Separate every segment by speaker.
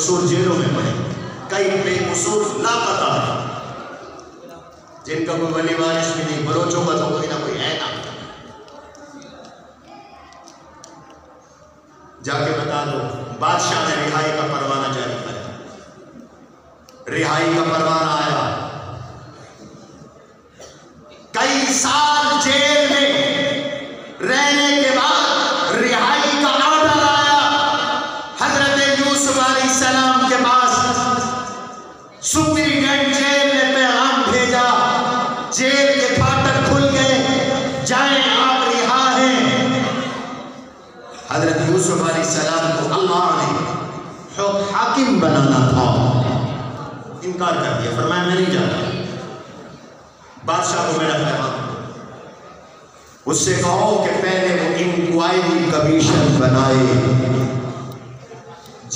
Speaker 1: قصور جیلوں میں پڑے، کئی بے قصور لاپتہ ہیں جن کا کوئی ولی وارث بھی نہیں، بلوچوں کا تو کوئی نہ کوئی ہے نا۔ جا کے بتا دو بادشاہ نے رہائی کا پروانہ جاری کیا، رہائی کا پروانہ آیا، کئی سال جیل میں رہنے کے بعد رہائی کا آرڈر آیا۔ حضرت یوسف علیہ السلام کے پاس سپرینٹینڈنٹ جیل نے پیغام بھیجا، جیل کے پھاٹک کھل گئے، جائیں آپ رہا ہیں۔ حضرت یوسف علیہ السلام کو اللہ نے حاکم بنانا تھا، انکار کر دیا، فرمایا میں نہیں جاتا، بادشاہ کو میرا پیغام، اس سے کہو کہ پہلے وہ انکوائری کمیشن بنائے،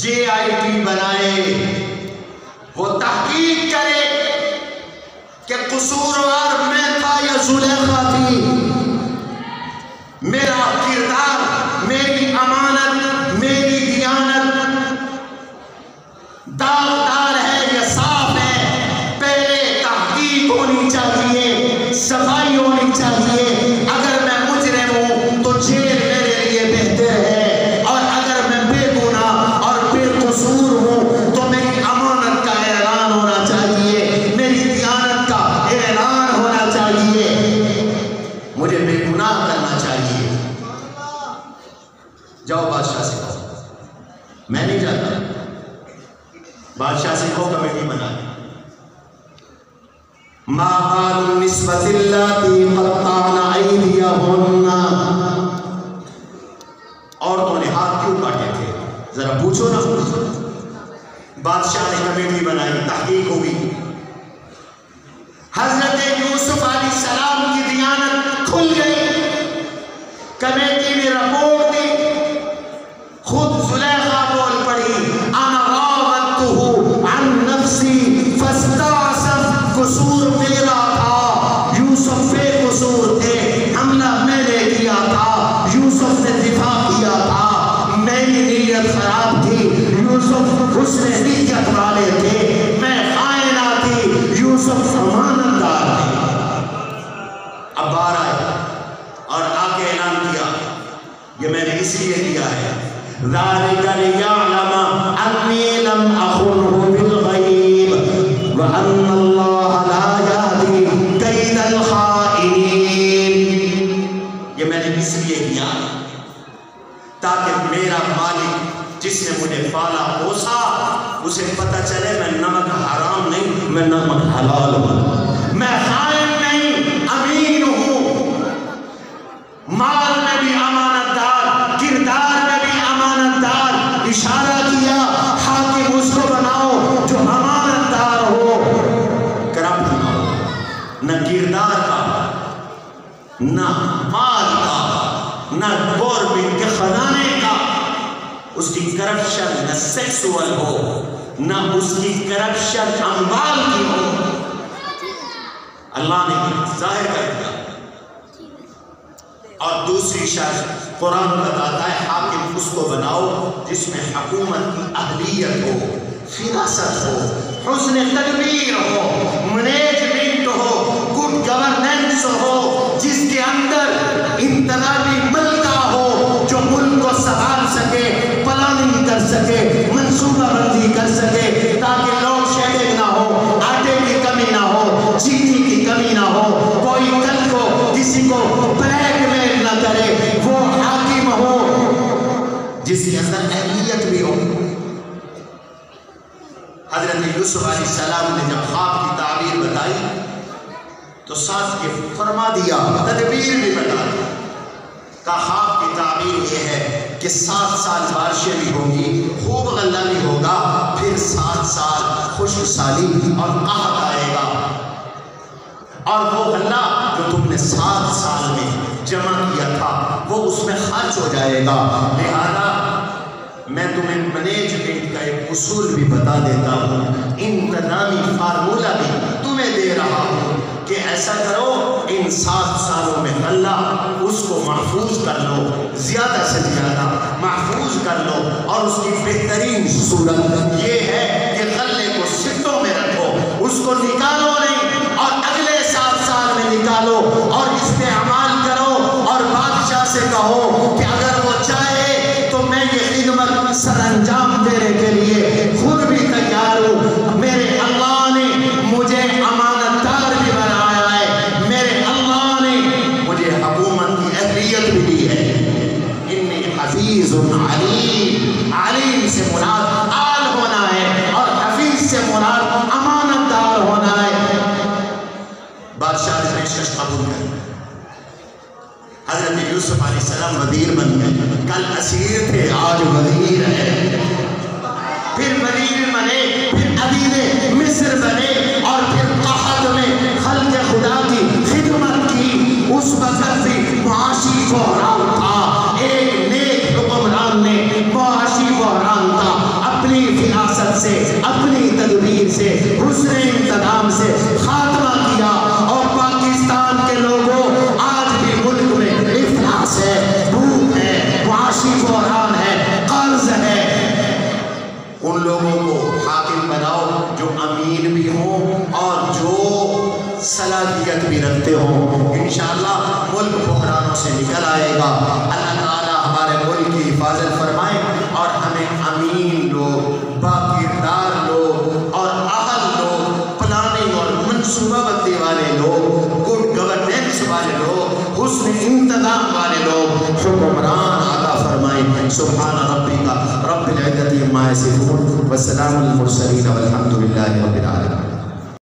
Speaker 1: JIT بنائے، وہ تحقیق کرے کہ قصوروار میں تھا یا زلیخا تھی، میرا کردار، میری امانت، میری دیانت داغدار ہے یا صاف ہے، پہلے تحقیق ہونی چاہیے، صفائی ہونی چاہیے۔ اگر میں مجرم ہوں تو جیل میرے لیے بہتر ہے، اور اگر میں بے گناہ اور بے قصور ہوں تو میری امانت کا اعلان ہونا چاہیے، میری دیانت کا اعلان ہونا چاہیے، مجھے بے گناہ کرنا چاہیے۔ جاؤ بادشاہ سے کہو میں نہیں جاتا، بادشاہ سے کہو کمیٹی بنا دے۔ ما بال النسوة اللاتي قطعن أيديهن، عورتوں نے ہاتھ کیوں کاٹے تھے ذرا پوچھو نا۔ بادشاہ نے کمیٹی بنائی، تحقیق ہوئی، حضرت یوسف علیہ السلام کی دیانت کھل گئی، کمیٹی نے رپورٹ دی، خود زلیخا بول پڑی، انا راودتہ عن نفسی فاستعصم، قصور میرا تھا، یوسف بے قصور تھے، حملہ میں نے کیا تھا، یوسف نے دفاع کیا تھا، میری نیت خراب تھی، یوسف حسن نیت والے تھے، میں خائنہ تھی، یوسف امانت دار تھے۔ اب باہر آئے اور آ کے اعلان کیا، یہ میں نے اس لیے کیا ہے، ذَلِكَ لِيَعْلَمَ أَنِّي لَمْ أَخُنْهُ بِالْغَيْبِ وَأَنَّ اللَّهَ لَا يَهْدِي كَيْدَ الْخَائِنِينَ۔ یہ میں نے اس لیے کیا تاکہ میرا مالک جس نے مجھے پالا پوسا اسے پتہ چلے میں نمک حرام نہیں، میں نمک حلال ہوں، میں خائن نہیں، امین ہوں، مال میں بھی امانت دار، کردار میں بھی امانت دار۔ اشارہ کیا حاکم اس کو بناؤ جو امانت دار ہو، کرپٹ نہ ہو، نہ کردار کا، نہ مال کا، نہ گورنمنٹ کے خزانے کا، اس کی کرپشن نہ سیکسول ہو، نہ اس کی کرپشن اموال کی ہو۔ اللہ نے ظاہر کر دیا۔ اور دوسری شرط قرآن بتاتا ہے حاکم اس کو بناؤ جس میں حکومت کی اہلیت ہو، فراست ہو، حسن تدبیر ہو، مینجمنٹ ہو، گڈ گورننس ہو، جس کے اندر انتظامی ملکہ ہو، جو ملک کو سنبھال سکے، پلاننگ کر سکے، منصوبہ بندی کر سکے، تاکہ لوڈ شیڈنگ نہ ہو، آٹے کی کمی نہ ہو، چینی کی کمی نہ ہو، کوئی کل کو کسی کو بلیک میل نہ کرے، وہ حاکم ہو جس کے اندر اہلیت بھی ہو۔ حضرت یوسف علیہ السلام نے جب خواب کی تعبیر بتائی تو ساتھ کے فرما دیا، تدبیر بھی بتا دی، کہ خواب کی تعبیر یہ ہے کہ 7 سال بارشیں بھی ہوں گی، خوب غلہ بھی ہوگا، پھر 7 سال خشک سالی اور قحط آئے گا، اور وہ غلہ جو تم نے 7 سال میں جمع کیا تھا وہ اس میں خرچ ہو جائے گا۔ لہذا میں تمہیں مینجمنٹ کا ایک اصول بھی بتا دیتا ہوں، انتظامی فارمولہ بھی تمہیں دے رہا ہوں کہ ایسا کرو، ان 7 سالوں میں غلہ اس اس کو محفوظ کر لو، زیادہ سے زیادہ محفوظ کر لو، اور اس کی بہترین صورت یہ ہے کہ غلے کو سٹوں میں رکھو، اس کو نکالو نہیں، اور اگلے 7 سال میں نکالو اور استعمال کرو، اور بادشاہ سے کہو کہ اگر وہ چاہے تو میں یہ خدمت سر انجام دینے کے لیے خود بھی تیار ہوں، میرے اللہ نے مجھے امانت دار بھی بنایا ہے، میرے اللہ نے مجھے حکومت کی اہلیت بھی دی ہے، انی حفیظ علیم، علیم سے مراد آل ہونا ہے، اور حفیظ سے مراد امانت دار ہونا ہے۔ بادشاہ نے پیشکش قبول کر، حضرت یوسف علیہ السلام وزیر بن گئے، کل اسیر تھے آج وزیر ہیں، پھر وزیر بنے، پھر عزیز مصر بنے، اور پھر قحط میں خلق خدا کی خدمت کی۔ اس وقت بھی معاشی بحران تھا، ایک نیک حکمران نے معاشی بحران تھا، اپنی فراست سے، اپنی تدبیر سے، حسن انتظام سے خاتمہ کیا، اور پاکستان کے لوگوں آج بھی ملک میں افلاس ہے، بھوک ہے، معاشی بحران ہے، قرض ہے۔ ان لوگوں کو حاکم بناؤ جو امین بھی ہوں اور جو صلاحیت بھی رکھتے ہوں، انشاءاللہ ملک بحرانوں سے نکل آئے گا۔ اللہ تعالی ہمارے ملک کی حفاظت فرمائے، اور ہمیں امین لوگ، باکردار لوگ، اور اہل لوگ، پلاننگ اور منصوبہ بندی والے لوگ، گڈ گورننس والے لوگ، حسن انتظام والے لوگ، حکمران عطا فرمائے۔ سبحان ربک رب العزت عما یصفون، وسلام المرسلین، والحمد للہ رب العالمین۔